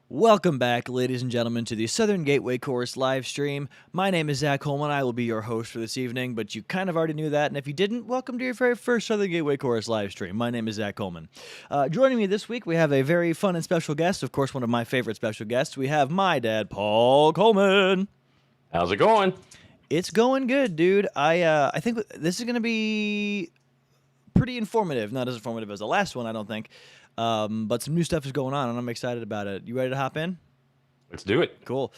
Welcome back, ladies and gentlemen, to the Southern Gateway Chorus live stream. My name is Zach Coleman. I will be your host for this evening, but you kind of already knew that. And if you didn't, welcome to your very first Southern Gateway Chorus live stream. My name is Zach Coleman. Joining me this week, we have a very fun and special guest. Of course, one of my favorite special guests. We have my dad, Paul Coleman. How's it going? It's going good, dude. I think this is going to be pretty informative. Not as informative as the last one, I don't think. But some new stuff is going on, and I'm excited about it. You ready to hop in? Let's do it. Cool.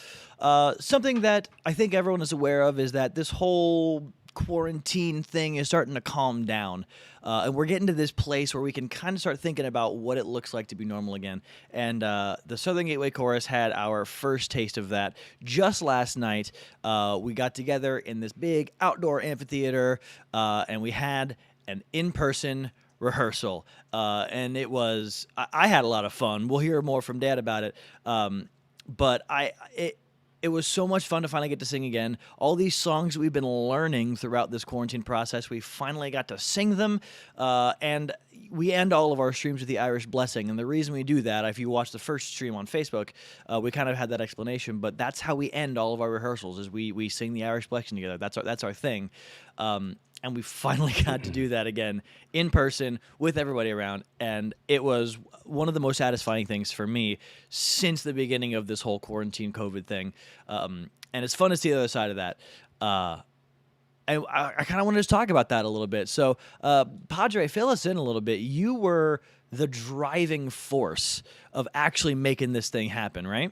Something that I think everyone is aware of is that this whole quarantine thing is starting to calm down. And we're getting to this place where we can kind of start thinking about what it looks like to be normal again. And the Southern Gateway Chorus had our first taste of that just last night. We got together in this big outdoor amphitheater, and we had an in-person rehearsal, and it was I had a lot of fun. We'll hear more from Dad about it, but it was so much fun to finally get to sing again. All these songs that we've been learning throughout this quarantine process, we finally got to sing them, and we end all of our streams with the Irish Blessing. And the reason we do that, if you watch the first stream on Facebook, we kind of had that explanation, but that's how we end all of our rehearsals, is we sing the Irish Blessing together. That's our thing. And we finally got to do that again in person with everybody around, and it was one of the most satisfying things for me since the beginning of this whole quarantine COVID thing. And it's fun to see the other side of that. And I kind of wanted to talk about that a little bit. So, Padre, fill us in a little bit. You were the driving force of actually making this thing happen, right?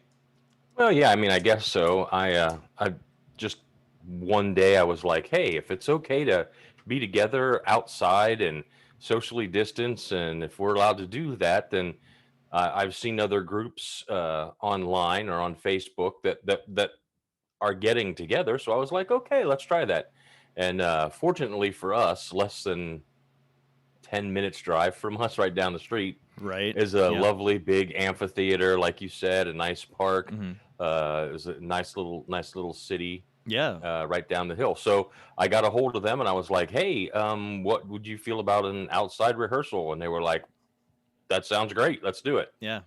Well, yeah, I mean, I guess so. I just one day I was like, hey, if it's okay to be together outside and socially distance, and if we're allowed to do that, then I've seen other groups online or on Facebook that are getting together. So I was like, okay, let's try that. And fortunately for us, less than 10 minutes drive from us, right down the street, Right. is a Yeah. lovely big amphitheater, like you said, a nice park. Mm-hmm. It was a nice little city Yeah. right down the hill. So I got a hold of them and I was like, hey, what would you feel about an outside rehearsal? And they were like, that sounds great. Let's do it. Yeah.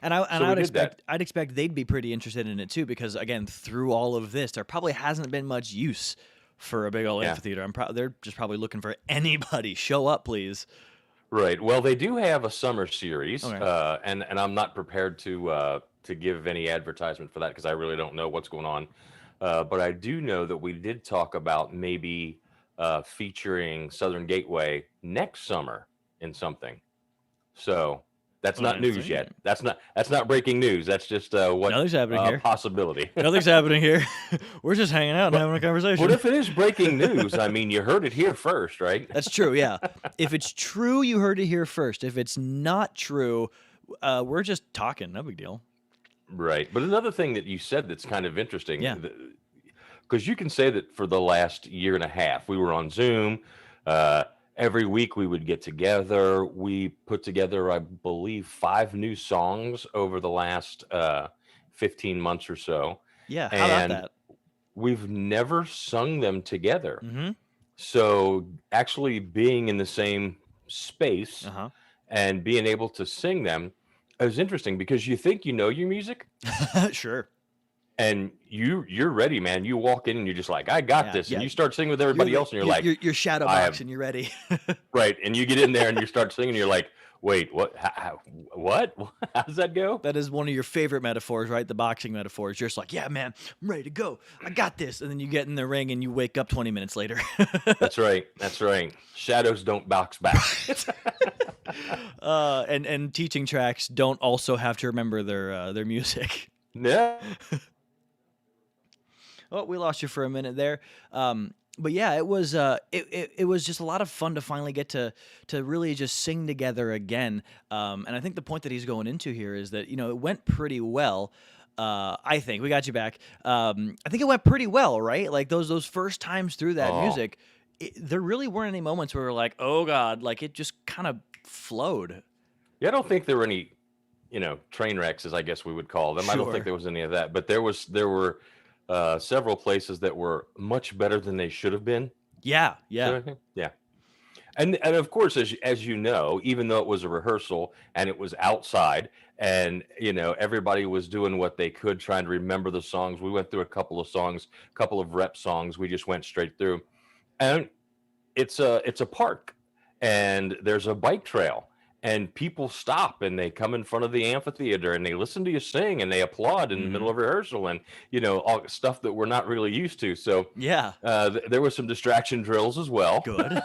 And So I we would did that. expect they'd be pretty interested in it too, because again, through all of this, there probably hasn't been much use for a big old Yeah. amphitheater. They're just probably looking for anybody. Show up, please. Right. Well, they do have a summer series, Okay. and I'm not prepared to give any advertisement for that because I really don't know what's going on. But I do know that we did talk about maybe featuring Southern Gateway next summer in something. So that's not I news see. yet. That's not breaking news. That's just what Nothing's happening here. possibility. Nothing's happening here. We're just hanging out and But having a conversation. what if it is breaking news? I mean, you heard it here first, right? That's true. Yeah. If it's true, you heard it here first. If it's not true, we're just talking. No big deal. Right. But another thing that you said that's kind of interesting, Yeah. because you can say that for the last year and a half, we were on Zoom. Every week we would get together. We put together, I believe, 5 new songs over the last 15 months or so. Yeah. How about And that? we've never sung them together. Mm-hmm. So actually being in the same space Uh and being able to sing them is interesting because you think you know your music. huh. Sure. And you're ready, man. You walk in and you're just like, I got Yeah. this. Yeah. And you start singing with everybody else, and you're like, you're shadow I box am and you're ready. right. And you get in there and you start singing, and you're like, wait, what? What? How does that go? That is one of your favorite metaphors, right? The boxing metaphors. You're just like, yeah, man, I'm ready to go. I got this. And then you get in the ring and you wake up 20 minutes later. That's right. That's right. Shadows don't box back. And teaching tracks don't also have to remember their music. No. Oh, we lost you for a minute there. But yeah, it was it was just a lot of fun to finally get to really just sing together again. And I think the point that he's going into here is that it went pretty well. I think we got you back. I think it went pretty well, right? Like those first times through that Oh, music, there really weren't any moments where we were like, oh God, like it just kind of flowed. yeah. I don't think there were any, train wrecks, as I guess we would call them. I don't think Sure. there was any of that. But there were several places that were much better than they should have been. Yeah. So Yeah. I think, yeah. And of course, as you know, even though it was a rehearsal and it was outside, and everybody was doing what they could, trying to remember the songs. We went through a couple of songs, couple of rep songs. We just went straight through, and it's a park, and there's a bike trail, and people stop and they come in front of the amphitheater and they listen to you sing and they applaud in the middle Hmm. of rehearsal, and all stuff that we're not really used to. So Yeah, there were some distraction drills as well. good.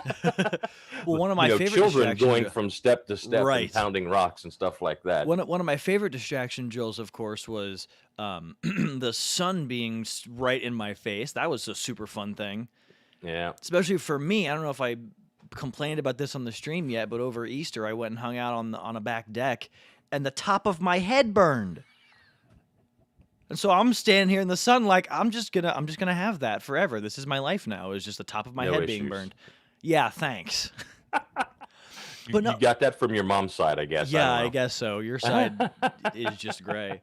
Well, one of my favorite Children distraction going from step to step and right. pounding rocks and stuff like that. One of my favorite distraction drills, of course, was the sun being right in my face. That was a super fun thing, Yeah. especially for me. I don't know if I complained about this on the stream yet, but over Easter I went and hung out on a back deck, and the top of my head burned. And so I'm standing here in the sun, like I'm just gonna have that forever. This is my life now. It's just the top of my No head being issues. burned. Yeah, thanks. You, But you no, got that from your mom's side, I guess. yeah, I I don't guess so. Your side is just gray.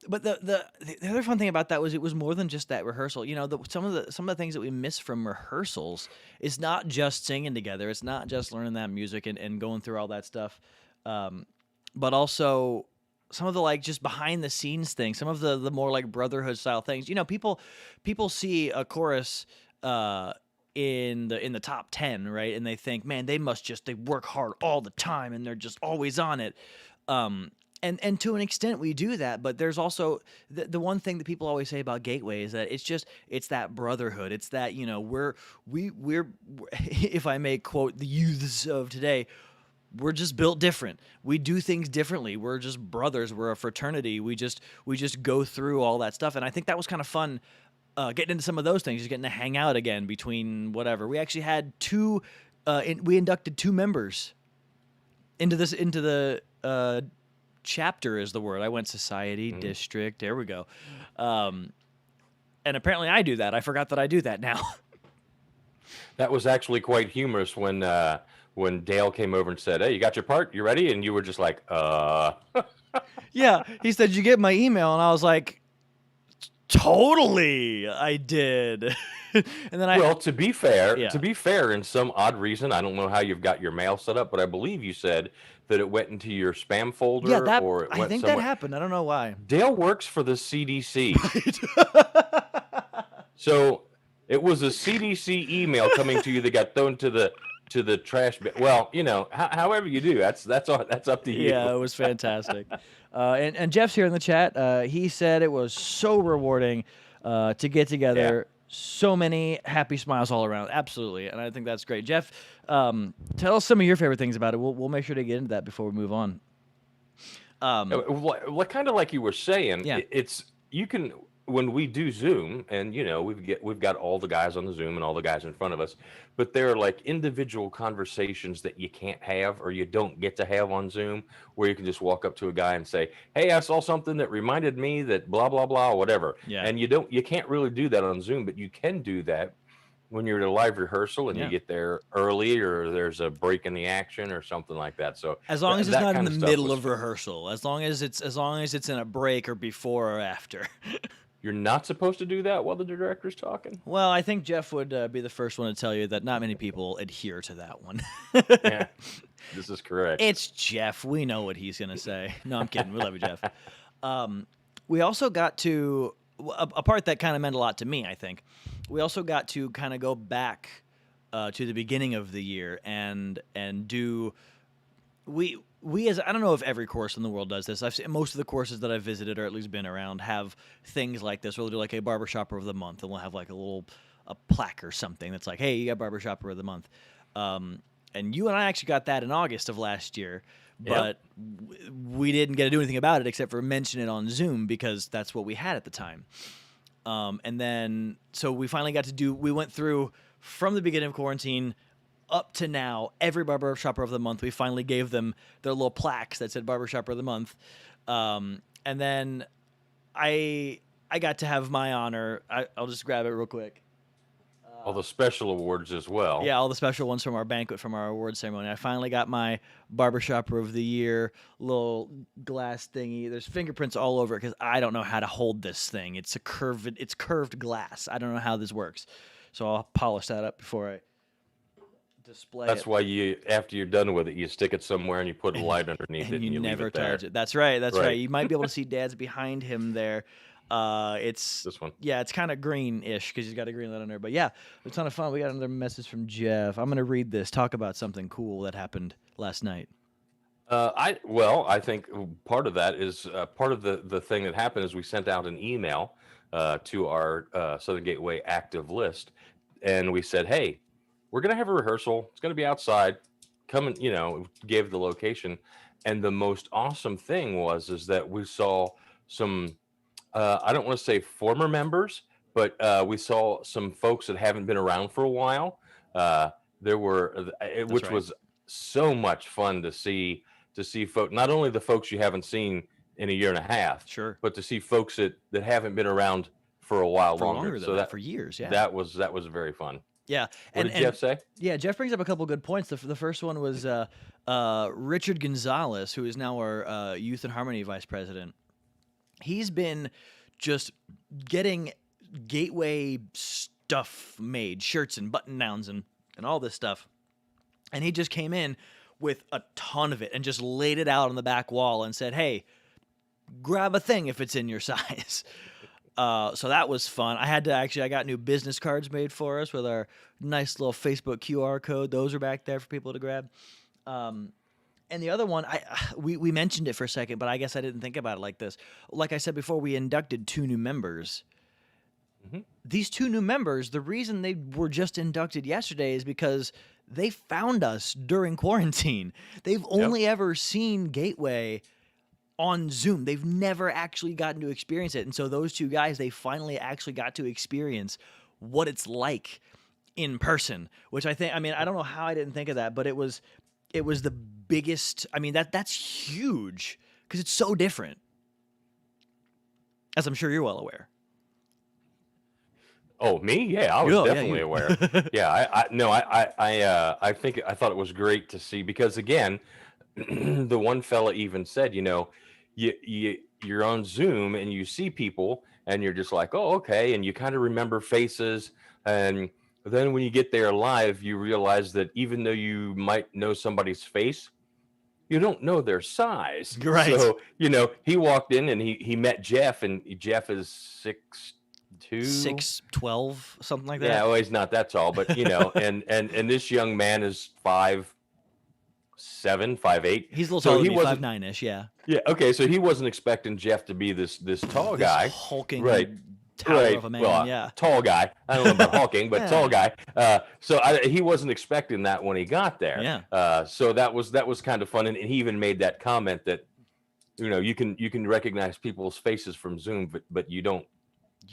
But the other fun thing about that was it was more than just that rehearsal. Some of the things that we miss from rehearsals is not just singing together. It's not just learning that music and going through all that stuff, but also some of the like just behind the scenes things. Some of the more like brotherhood style things. People see a chorus. In the top 10, right? And they think, man, they work hard all the time and they're just always on it. And to an extent we do that, but there's also the one thing that people always say about Gateway is that it's that brotherhood. It's that, we're if I may quote the youths of today, we're just built different. We do things differently. We're just brothers. We're a fraternity. We just go through all that stuff. And I think that was kind of fun. Getting into some of those things, just getting to hang out again between whatever. We actually had we inducted 2 members into the chapter is the word. I went society, know. district. There we go. And apparently I do that. I forgot that I do that now. That was actually quite humorous when Dale came over and said, "Hey, you got your part? You ready?" And you were just like, Yeah, he said, "You get my email?" And I was like, "Totally, I did." And then Well, to be fair, Yeah. in some odd reason, I don't know how you've got your mail set up, but I believe you said that it went into your spam folder, Yeah, or it I went think that somewhere. happened. I don't know why. Dale works for the CDC. So it was a CDC email coming to you that got thrown to the trash bin. Well, however you do, that's up to you. Yeah, it was fantastic. And Jeff's here in the chat. He said it was so rewarding to get together. So many happy smiles all around. Absolutely, and I think that's great. Jeff, tell us some of your favorite things about it. We'll make sure to get into that before we move on. What kind of like you were saying, Yeah. it's you can when we do Zoom, and we've got all the guys on the Zoom and all the guys in front of us, but there are like individual conversations that you can't have or you don't get to have on Zoom, where you can just walk up to a guy and say, "Hey, I saw something that reminded me that blah blah blah," whatever. Yeah. And you can't really do that on Zoom, but you can do that when you're at a live rehearsal and Yeah. you get there early, or there's a break in the action or something like that. So As long as it's that not in kind the of stuff middle was of fun. rehearsal, as long as it's in a break or before or after. You're not supposed to do that while the director's talking. Well, I think Jeff would be the first one to tell you that not many people adhere to that one. Yeah, this is correct. It's Jeff. We know what he's going to say. No, I'm kidding. We love you, Jeff. We also got to a part that kind of meant a lot to me, I think. We also got to kind of go back to the beginning of the year and do we as I don't know if every course in the world does this. I've seen most of the courses that I've visited or at least been around have things like this. We'll do like a barbershopper of the month, and we'll have like a plaque or something that's like, "Hey, you got barbershopper of the month." And you and I actually got that in August of last year, but we didn't get to do anything about it except for mention it on Zoom because that's what we had at the time. And then so we finally got to we went through from the beginning of quarantine up to now, every barbershopper of the month, we finally gave them their little plaques that said barbershopper of the month. And then I got to have my honor. I'll just grab it real quick. All the special awards as well. Yeah, all the special ones from our banquet, from our award ceremony. I finally got my barbershopper of the year little glass thingy. There's fingerprints all over it because I don't know how to hold this thing. It's curved glass. I don't know how this works. So I'll polish that up before I display That's it. why after you're done with it, you stick it somewhere and you put a light underneath it And and you you leave never it there. touch it. That's right. That's right. Right. You might be able to see Dad's behind him there. It's This one. yeah, it's kind of green-ish because he's got a green light on there. But yeah, it's a ton of fun. We got another message from Jeff. I'm gonna read this. Talk about something cool that happened last night. I think part of that is part of the thing that happened is we sent out an email to our Southern Gateway active list, and we said, hey, we're gonna have a rehearsal. It's gonna be outside. Come and gave the location, and the most awesome thing is that we saw some. I don't want to say former members, but we saw some folks that haven't been around for a while. There were, which right. was so much fun to see folk, not only the folks you haven't seen in a year and a half, Sure. but to see folks that haven't been around for a while For longer. longer than So that, for years. Yeah. that was very fun. Yeah. What did Jeff say? Yeah, Jeff brings up a couple good points. The first one was Richard Gonzalez, who is now our Youth and Harmony Vice President. He's been just getting Gateway stuff made, shirts and button downs and all this stuff. And he just came in with a ton of it and just laid it out on the back wall and said, hey, grab a thing if it's in your size. So that was fun. I got new business cards made for us with our nice little Facebook QR code. Those are back there for people to grab. And the other one, we mentioned it for a second, but I guess I didn't think about it like this. Like I said before, we inducted 2 new members. Mm-hmm. These 2 new members, the reason they were just inducted yesterday is because they found us during quarantine. They've only ever seen Gateway on Zoom. They've never actually gotten to experience it. And so those 2 guys, they finally actually got to experience what it's like in person, which I don't know how I didn't think of that, but it was the biggest. I mean, that's huge because it's so different, as I'm sure you're well aware. Oh, me? Yeah, I was definitely aware. Yeah, I think I thought it was great to see because again, the one fella even said, you're on Zoom and you see people and you're just like, oh, okay, and you kind of remember faces, and then when you get there live, you realize that even though you might know somebody's face, you don't know their size. Right. So he walked in and he met Jeff, and Jeff is 6'2", 6'12", something like that. Yeah, well, he's not that tall, but and this young man is 5'7", 5'8". He's a little taller than me, 5'9"-ish, yeah. Yeah, okay, so he wasn't expecting Jeff to be this tall guy, hulking right? Tower of a man, well, tall guy. I don't know about hulking, but tall guy. So he wasn't expecting that when he got there. Yeah. So that was kind of fun, and he even made that comment that you can recognize people's faces from Zoom, but you don't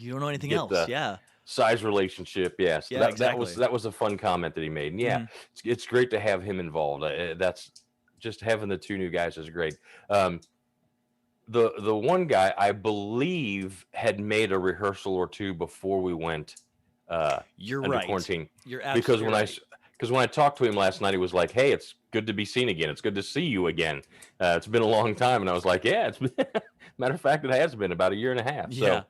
know anything else. Yeah. Size relationship. Yes. Yeah, exactly. That was a fun comment that he made. And yeah, it's great to have him involved. That's just having the 2 new guys is great. The one guy I believe had made a rehearsal or 2 before we went You're under right. quarantine. You're absolutely right. Because when I talked to him last night, he was like, "Hey, it's good to be seen again. It's good to see you again. It's been a long time." And I was like, "Yeah, it's been." Matter of fact, it has been about a year and a half. So.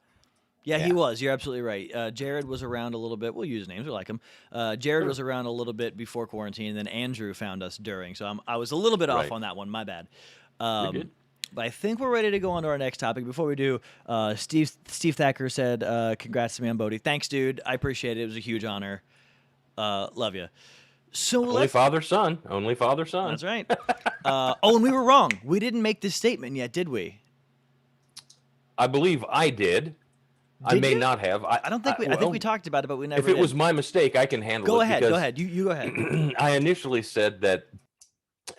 Yeah, he was. You're absolutely right. Jared was around a little bit. We'll use names. We like him. Jared was around a little bit before quarantine, and then Andrew found us during. So I was a little bit off on that one. My bad. You're good. But I think we're ready to go on to our next topic. Before we do, Steve Thacker said, congrats to me on Bodie. Thanks, dude. I appreciate it. It was a huge honor. Love you. So only father, son. Only father, son. That's right. And we were wrong. We didn't make this statement yet, did we? I believe I did. I may not have. I don't think I think we talked about it, but we never If it was my mistake, I can handle it. Go ahead. You go ahead. I initially said that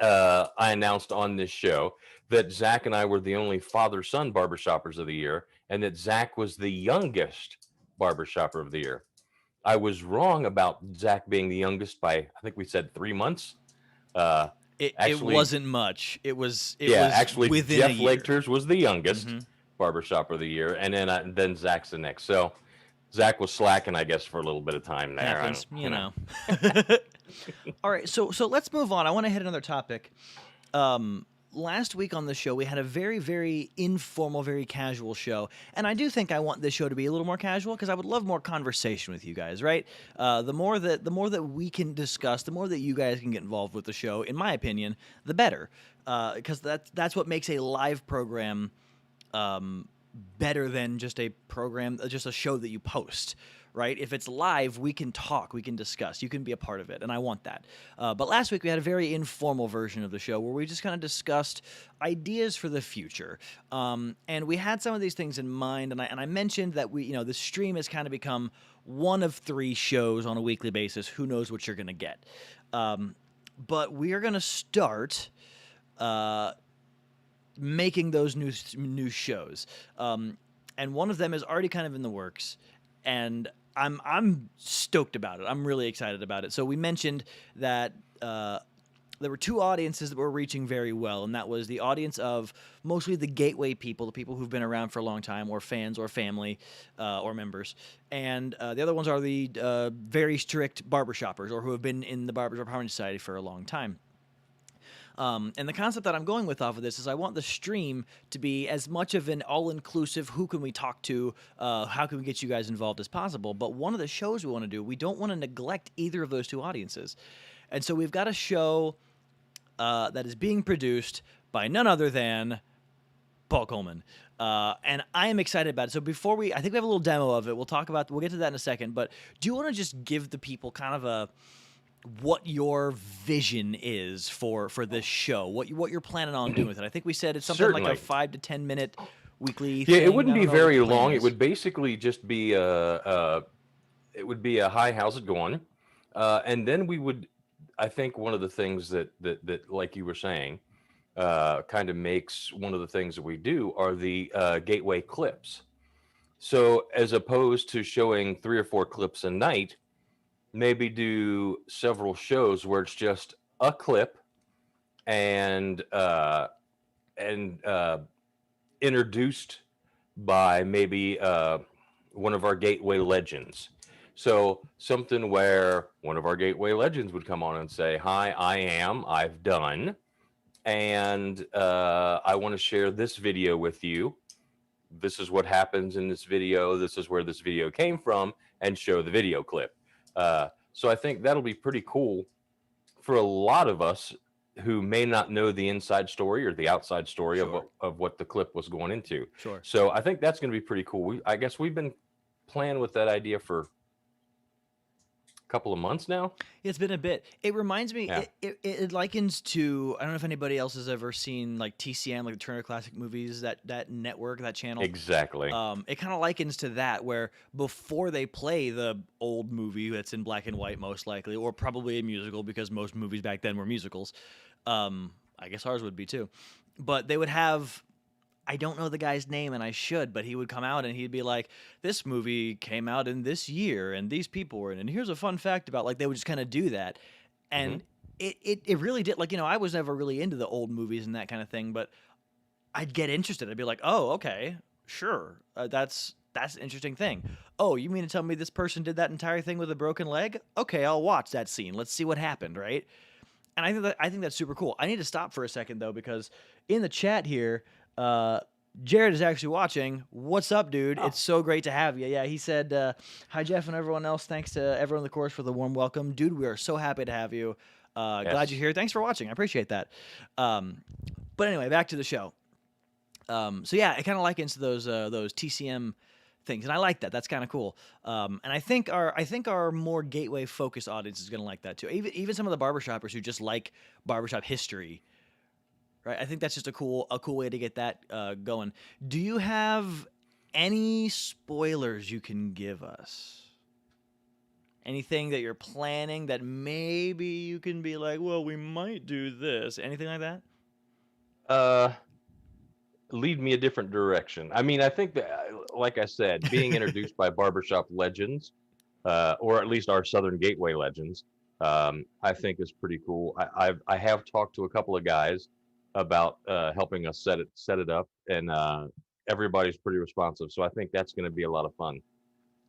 I announced on this show that Zac and I were the only father-son barbershoppers of the year, and that Zac was the youngest barbershopper of the year. I was wrong about Zac being the youngest by, I think we said 3 months. It wasn't much. It was actually, within Jeff a year. Legters was the youngest barbershopper of the year, and then Zac's the next. So Zac was slacking, I guess, for a little bit of time there. Happens, you know. All right, so let's move on. I want to hit another topic. last week on the show, we had a very, very informal, very casual show. And I do think I want this show to be a little more casual because I would love more conversation with you guys, right? The more that we can discuss, the more that you guys can get involved with the show, in my opinion, the better. Because that's what makes a live program better than just a program, just a show that you post, right? If it's live, we can talk, we can discuss, you can be a part of it, and I want that. But last week we had a very informal version of the show where we just kind of discussed ideas for the future, and we had some of these things in mind. And I mentioned that the stream has kind of become one of 3 shows on a weekly basis. Who knows what you're gonna get? But we are gonna start making those new shows, and one of them is already kind of in the works, and I'm stoked about it. I'm really excited about it. So we mentioned that there were 2 audiences that were reaching very well, and that was the audience of mostly the gateway people, the people who've been around for a long time, or fans, or family, or members, and the other ones are the very strict barbershoppers, or who have been in the Barbershop Harmony Society for a long time. And the concept that I'm going with off of this is I want the stream to be as much of an all-inclusive, who can we talk to, how can we get you guys involved as possible. But one of the shows we want to do, we don't want to neglect either of those 2 audiences. And so we've got a show that is being produced by none other than Paul Coleman. And I am excited about it. So before I think we have a little demo of it. We'll get to that in a second. But do you want to just give the people kind of what your vision is for this show, what you're planning on doing with it? I think we said it's something like a 5 to 10 minute weekly thing. Yeah, it wouldn't be very long. It would basically just be it would be a hi, how's it going? And then we would, I think one of the things that like you were saying, kind of makes one of the things that we do are the gateway clips. So as opposed to showing 3 or 4 clips a night, maybe do several shows where it's just a clip and introduced by maybe one of our gateway legends. So something where one of our gateway legends would come on and say, "Hi, I've done, and I want to share this video with you. This is what happens in this video. This is where this video came from," and show the video clip. So I think that'll be pretty cool for a lot of us who may not know the inside story or the outside story of what the clip was going into. Sure. So I think that's going to be pretty cool. I guess we've been playing with that idea for a couple of months now. It's been a bit. It reminds me, it likens to, I don't know if anybody else has ever seen like TCM, like the Turner Classic Movies, that network, that channel. Exactly. It kind of likens to that, where before they play the old movie that's in black and white, most likely, or probably a musical, because most movies back then were musicals. I guess ours would be too. But they would have, I don't know the guy's name, and I should, but he would come out and he'd be like, "This movie came out in this year, and these people were in it, and here's a fun fact about," like, they would just kind of do that. And it really did, like, I was never really into the old movies and that kind of thing, but I'd get interested. I'd be like, "Oh, okay, sure, that's an interesting thing. Oh, you mean to tell me this person did that entire thing with a broken leg? Okay, I'll watch that scene. Let's see what happened," right? And I think that's super cool. I need to stop for a second though, because in the chat here, Jared is actually watching. What's up, dude? It's so great to have you. Yeah, he said, "Hi, Jeff and everyone else. Thanks to everyone in the course for the warm welcome. Dude, we are so happy to have you. Glad you're here. Thanks for watching. I appreciate that." But anyway, back to the show. So yeah, it kind of likens to those TCM things, and I like that. That's kind of cool. And I think our more gateway focused audience is going to like that too. Even some of the barbershoppers who just like barbershop history. Right, I think that's just a cool way to get that going. Do you have any spoilers you can give us? Anything that you're planning that maybe you can be like, "Well, we might do this." Anything like that? Lead me a different direction. I mean, I think that, like I said, being introduced by barbershop legends, or at least our Southern Gateway legends, I think is pretty cool. I have talked to a couple of guys about helping us set it up, and everybody's pretty responsive. So I think that's going to be a lot of fun.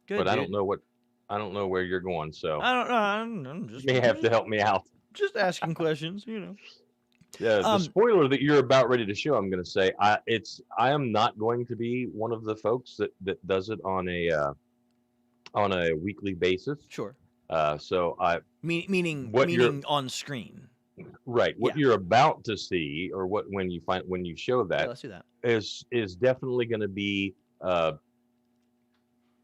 Good, but dude. I don't know where you're going, so I don't know. I'm just you may have to help me out. Just asking questions, Yeah, the spoiler that you're about ready to show, I'm going to say, I am not going to be one of the folks that does it on a weekly basis. Sure. So I Meaning what you're on screen. right, Yeah. what you're about to see, or when you show Yeah, that let's do that. is definitely going to be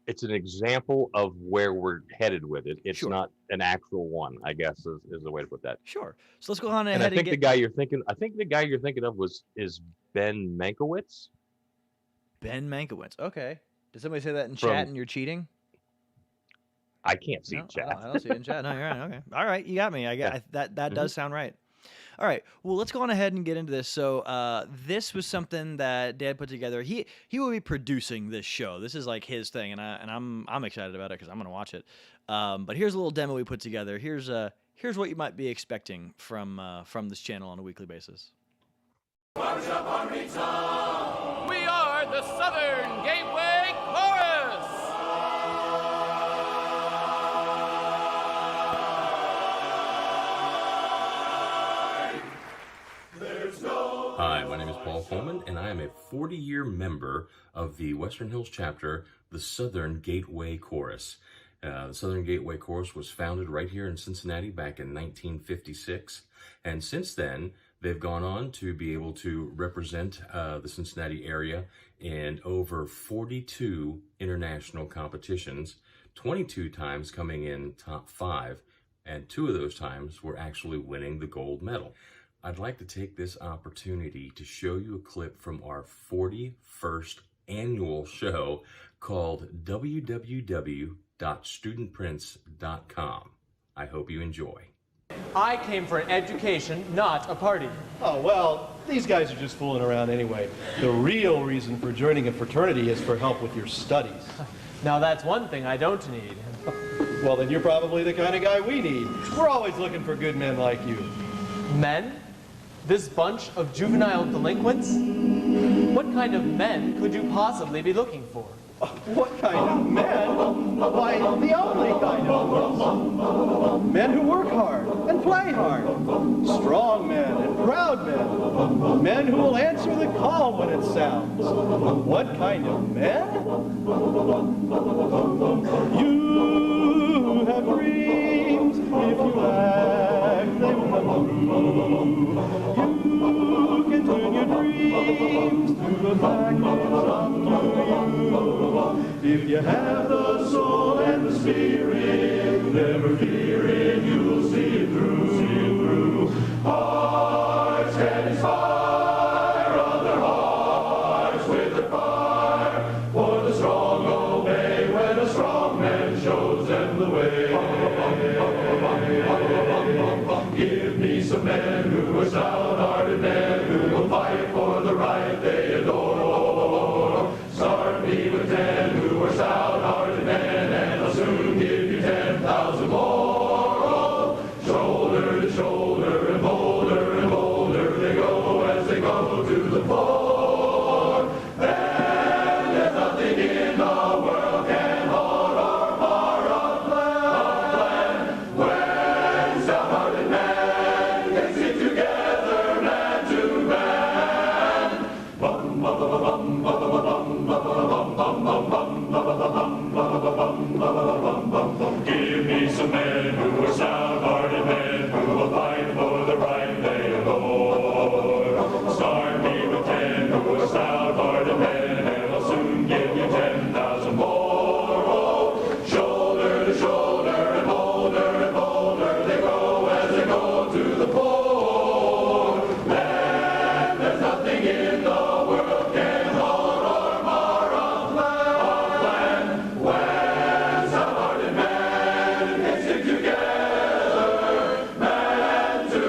it's an example of where we're headed with it. It's Sure. not an actual one, I guess is the way to put that. Sure. So let's go on ahead And I and think get. the guy you're thinking of is Ben Mankiewicz. Ben Mankiewicz. Okay. Did somebody say that in From- chat and you're cheating? I can't see No, chat. I don't see it in chat. No, you're right. Okay. All right. You got me. That does sound right. All right. Well, let's go on ahead and get into this. So, this was something that Dad put together. He will be producing this show. This is like his thing, and I'm excited about it because I'm gonna watch it. But here's a little demo we put together. Here's what you might be expecting from this channel on a weekly basis. We are the Southern Gateway Chorus. Hi, my name is Paul Coleman, and I am a 40-year member of the Western Hills chapter, the Southern Gateway Chorus. The Southern Gateway Chorus was founded right here in Cincinnati back in 1956, and since then, they've gone on to be able to represent the Cincinnati area in over 42 international competitions, 22 times coming in top 5, and 2 of those times were actually winning the gold medal. I'd like to take this opportunity to show you a clip from our 41st annual show called www.studentprince.com. I hope you enjoy. I came for an education, not a party. Oh, well, these guys are just fooling around anyway. The real reason for joining a fraternity is for help with your studies. Now that's one thing I don't need. Well, then you're probably the kind of guy we need. We're always looking for good men like you. Men? This bunch of juvenile delinquents? What kind of men could you possibly be looking for? What kind of men? Why, the only kind of ones. Men who work hard and play hard. Strong men and proud men. Men who will answer the call when it sounds. What kind of men? You have dreams. If you act, they will come true. You can turn your dreams to the fact that it's up to you. If you have the soul and the spirit, never fear it, you'll see it through, see it through. Hearts can inspire other hearts with their fire, for the strong obey when a strong man shows them the way. Give me some men who are stout-hearted men who will fight for the right they adore. Start me with 10 who are stout-hearted men, and I'll soon give you 10,000 more. Oh, shoulder to shoulder and bolder they go as they go to the fore. Then there's nothing in the world can hold or mar a plan. When stout-hearted men can stick together man to man. Bum, bum, bum, bum, bum, bum. Give me some men who are stout-hearted men who will fight for the right they adore. Start me with 10 who are stout-hearted men, and I'll soon give you 10,000 more. Oh, shoulder to shoulder and bolder they go as they go to the fore. Then there's nothing in the world can hold or mar a plan. When stout-hearted men can stick together, man to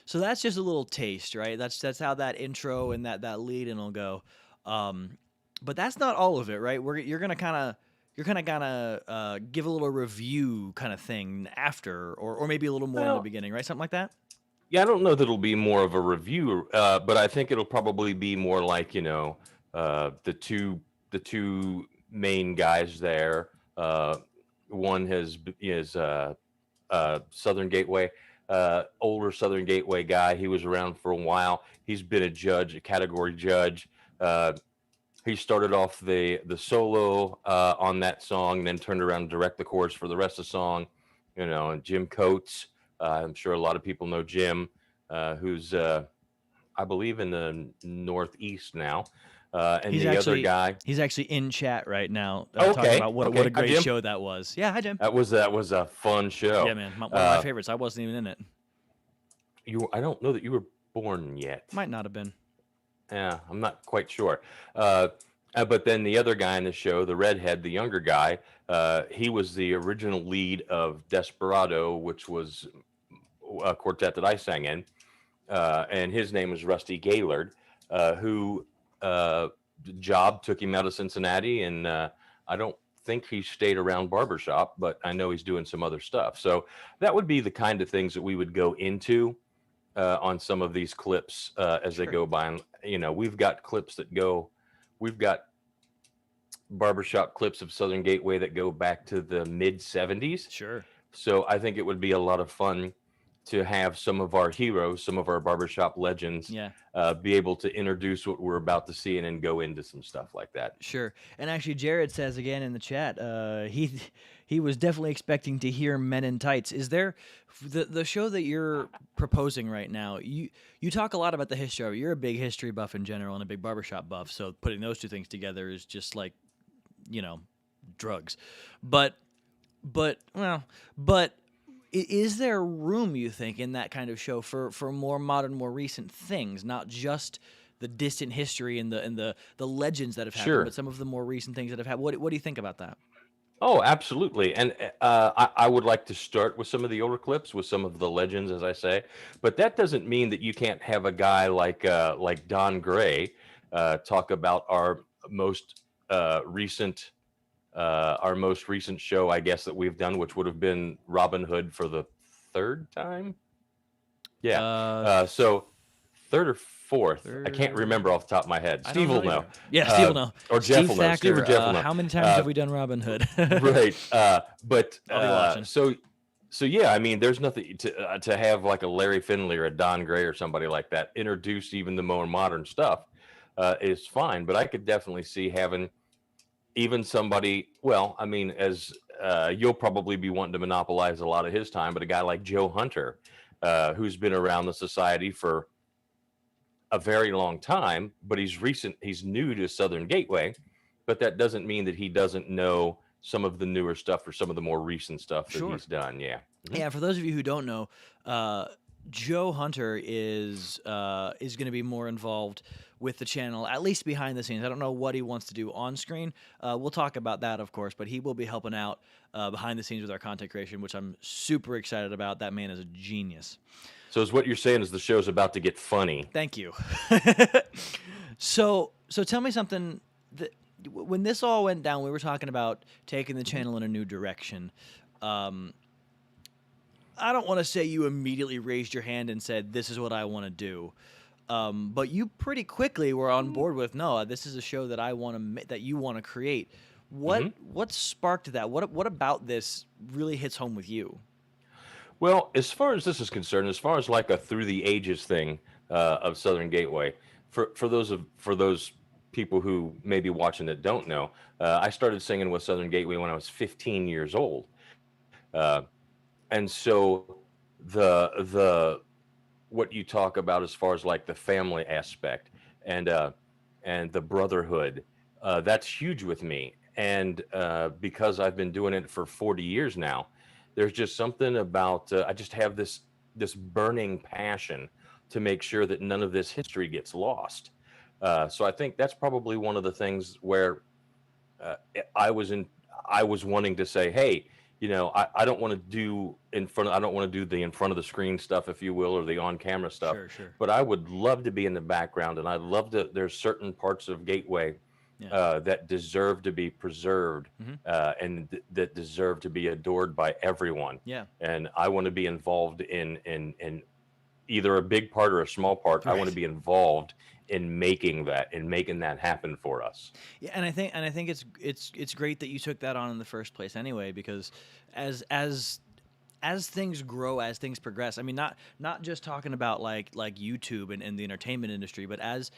So that's just a little taste, right? That's how that intro and that lead in will go. But that's not all of it, right? You're gonna kind of give a little review kind of thing after, or maybe a little more in the beginning, right? Something like that. Yeah, I don't know that it'll be more of a review, but I think it'll probably be more like, the two main guys there. One is Southern Gateway, older Southern Gateway guy. He was around for a while. He's been a judge, a category judge. Uh, he started off the solo on that song, then turned around and direct the chorus for the rest of the song. And Jim Coates. I'm sure a lot of people know Jim, who's I believe in the Northeast now. And He's the other actually guy. he's actually in chat right now, talking Okay, about what okay. a Hi, great Jim. show that was. Yeah, hi Jim. That was a fun show. Yeah, man, one of my favorites. I wasn't even in it. I don't know that you were born yet. Might not have been. Yeah, I'm not quite sure. But then the other guy in the show, the redhead, the younger guy, he was the original lead of Desperado, which was a quartet that I sang in. And his name is Rusty Gaylord, who job took him out of Cincinnati. And I don't think he stayed around barbershop, but I know he's doing some other stuff. So that would be the kind of things that we would go into on some of these clips as they go by. And, we've got clips we've got barbershop clips of Southern Gateway that go back to the mid 70s. Sure. So I think it would be a lot of fun to have some of our heroes, some of our barbershop legends, be able to introduce what we're about to see and then go into some stuff like that. Sure. And actually, Jared says again in the chat, he was definitely expecting to hear Men in Tights. Is there the show that you're proposing right now? You talk a lot about the history of it. You're a big history buff in general and a big barbershop buff. So putting those two things together is just like, drugs. But is there room, you think, in that kind of show for more modern, more recent things, not just the distant history and the legends that have happened, Sure. but some of the more recent things that have happened? What do you think about that? Oh, absolutely. And I would like to start with some of the older clips, with some of the legends, as I say. But that doesn't mean that you can't have a guy like Don Gray talk about our most recent show, I guess, that we've done, which would have been Robin Hood for the third time. Yeah. So third or fourth, I can't remember off the top of my head. Steve will know. Yeah, Steve will know. Or Jeff will know. Thacker, Steve or Jeff will know. how many times have we done Robin Hood? Right. But I'll be watching. so yeah, I mean, there's nothing to have like a Larry Finley or a Don Gray or somebody like that introduce even the more modern stuff is fine. But I could definitely see having even somebody, well, I mean, as you'll probably be wanting to monopolize a lot of his time, but a guy like Joe Hunter, who's been around the society for a very long time, but he's new to Southern Gateway, but that doesn't mean that he doesn't know some of the newer stuff or some of the more recent stuff that he's done. Yeah. Yeah, for those of you who don't know, Joe Hunter is going to be more involved with the channel, at least behind the scenes. I don't know what he wants to do on screen. We'll talk about that, of course, but he will be helping out behind the scenes with our content creation, which I'm super excited about. That man is a genius. So is what you're saying is the show's about to get funny. Thank you. So tell me something. When this all went down, we were talking about taking the channel in a new direction. I don't want to say you immediately raised your hand and said, this is what I want to do. But you pretty quickly were on board with, no, this is a show that that you want to create. What sparked that? What about this really hits home with you? Well, as far as this is concerned, as far as like a through the ages thing of Southern Gateway, for those people who may be watching that don't know, I started singing with Southern Gateway when I was 15 years old. And so the what you talk about as far as like the family aspect and the brotherhood, that's huge with me. And because I've been doing it for 40 years now, there's just something about I just have this burning passion to make sure that none of this history gets lost. So I think that's probably one of the things where I was wanting to say, hey, I don't want to do I don't want to do the in front of the screen stuff, if you will, or the on camera stuff. Sure. But I would love to be in the background, and I love that there's certain parts of Gateway that deserve to be preserved and that deserve to be adored by everyone. Yeah. And I want to be involved in either a big part or a small part. I want Right. to be involved in making that happen for us. Yeah, and I think it's great that you took that on in the first place anyway, because as things grow, as things progress, I mean, not just talking about like YouTube and the entertainment industry, but as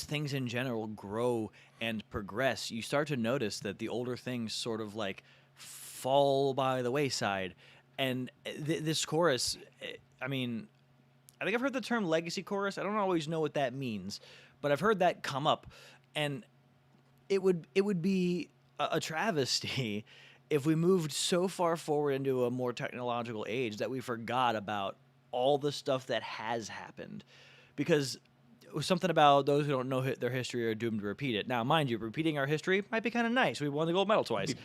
things in general grow and progress, you start to notice that the older things sort of like fall by the wayside. And this chorus, I mean, I think I've heard the term legacy chorus. I don't always know what that means, but I've heard that come up, and it would be a travesty if we moved so far forward into a more technological age that we forgot about all the stuff that has happened, because something about those who don't know their history are doomed to repeat it. Now, mind you, repeating our history might be kind of nice. We won the gold medal twice.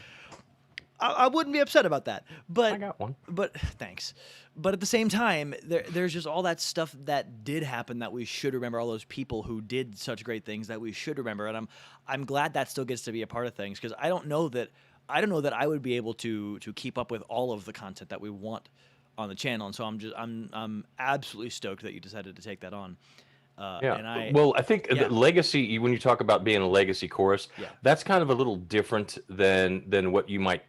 I wouldn't be upset about that, but I got one. But thanks. But at the same time, there's just all that stuff that did happen that we should remember. All those people who did such great things that we should remember, and I'm glad that still gets to be a part of things, because I don't know that I would be able to keep up with all of the content that we want on the channel, and so I'm absolutely stoked that you decided to take that on. Yeah. And Well, I think yeah. the legacy, when you talk about being a legacy chorus, Yeah. that's kind of a little different than what you might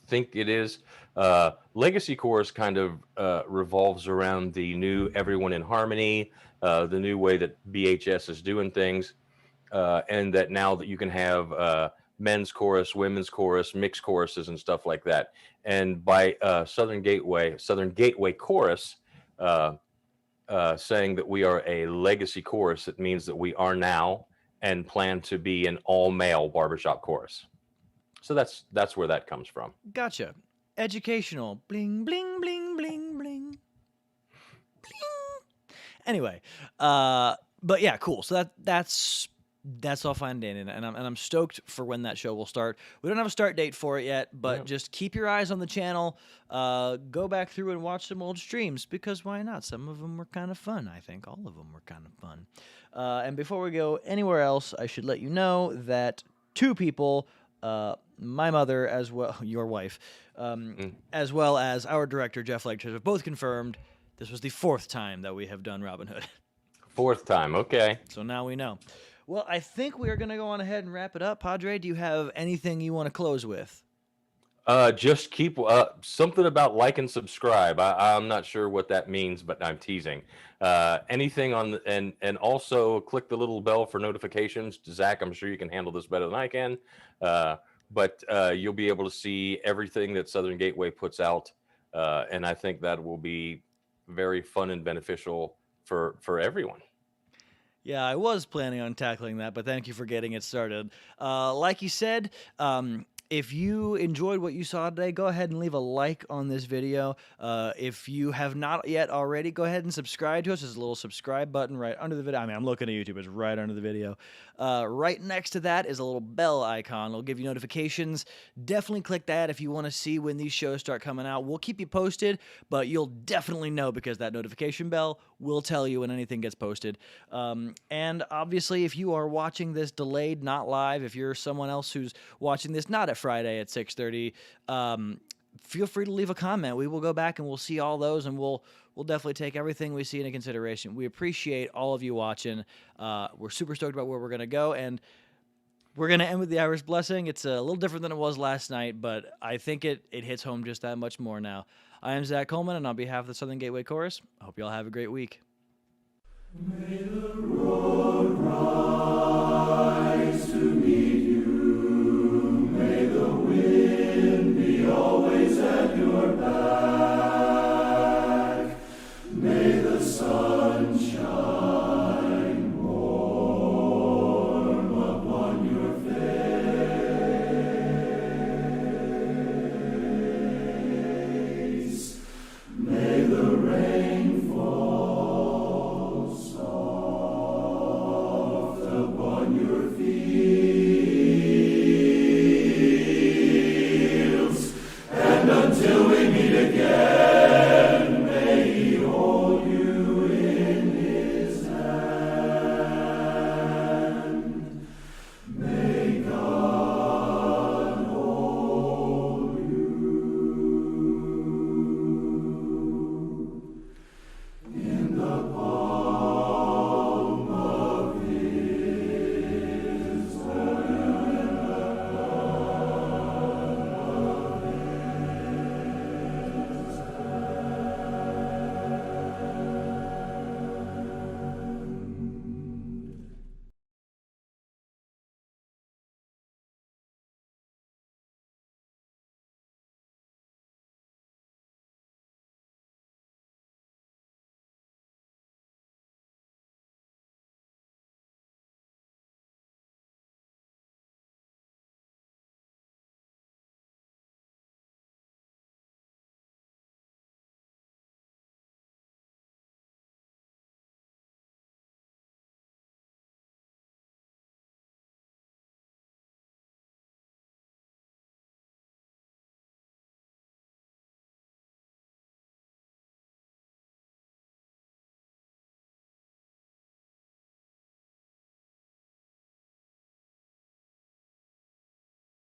think it is. Legacy chorus kind of revolves around the new Everyone in Harmony, the new way that BHS is doing things, and that now that you can have men's chorus, women's chorus, mixed choruses, and stuff like that. And by Southern Gateway Chorus, saying that we are a legacy chorus, it means that we are now and plan to be an all-male barbershop chorus. So that's where that comes from. Gotcha. Educational. Bling, bling, bling, bling, bling. Bling. Anyway, but yeah, cool. So that's all fine, Dan, and I'm stoked for when that show will start. We don't have a start date for it yet, but just keep your eyes on the channel. Go back through and watch some old streams, because why not? Some of them were kind of fun. I think all of them were kind of fun. And before we go anywhere else, I should let you know that two people, my mother, as well, your wife, as well as our director, Jeff Legcher, have both confirmed this was the 4th time that we have done Robin Hood. 4th time, okay. So now we know. Well, I think we are going to go on ahead and wrap it up. Padre, do you have anything you want to close with? Just keep something about like and subscribe. I'm not sure what that means, but I'm teasing. Anything on and also click the little bell for notifications. Zach, I'm sure you can handle this better than I can. But you'll be able to see everything that Southern Gateway puts out, and I think that will be very fun and beneficial for everyone. Yeah, I was planning on tackling that, but thank you for getting it started. Like you said, if you enjoyed what you saw today, go ahead and leave a like on this video. If you have not yet already, go ahead and subscribe to us. There's a little subscribe button right under the video. I mean, I'm looking at YouTube. It's right under the video. Right next to that is a little bell icon. It'll give you notifications. Definitely click that if you want to see when these shows start coming out. We'll keep you posted, but you'll definitely know, because that notification bell will tell you when anything gets posted. And obviously, if you are watching this delayed, not live, if you're someone else who's watching this not at Friday at 6:30, feel free to leave a comment. We will go back and we'll see all those, and we'll definitely take everything we see into consideration. We appreciate all of you watching. We're super stoked about where we're going to go, and we're going to end with the Irish Blessing. It's a little different than it was last night, but I think it hits home just that much more now. I am Zac Coleman, and on behalf of the Southern Gateway Chorus, I hope you all have a great week. May the road rise to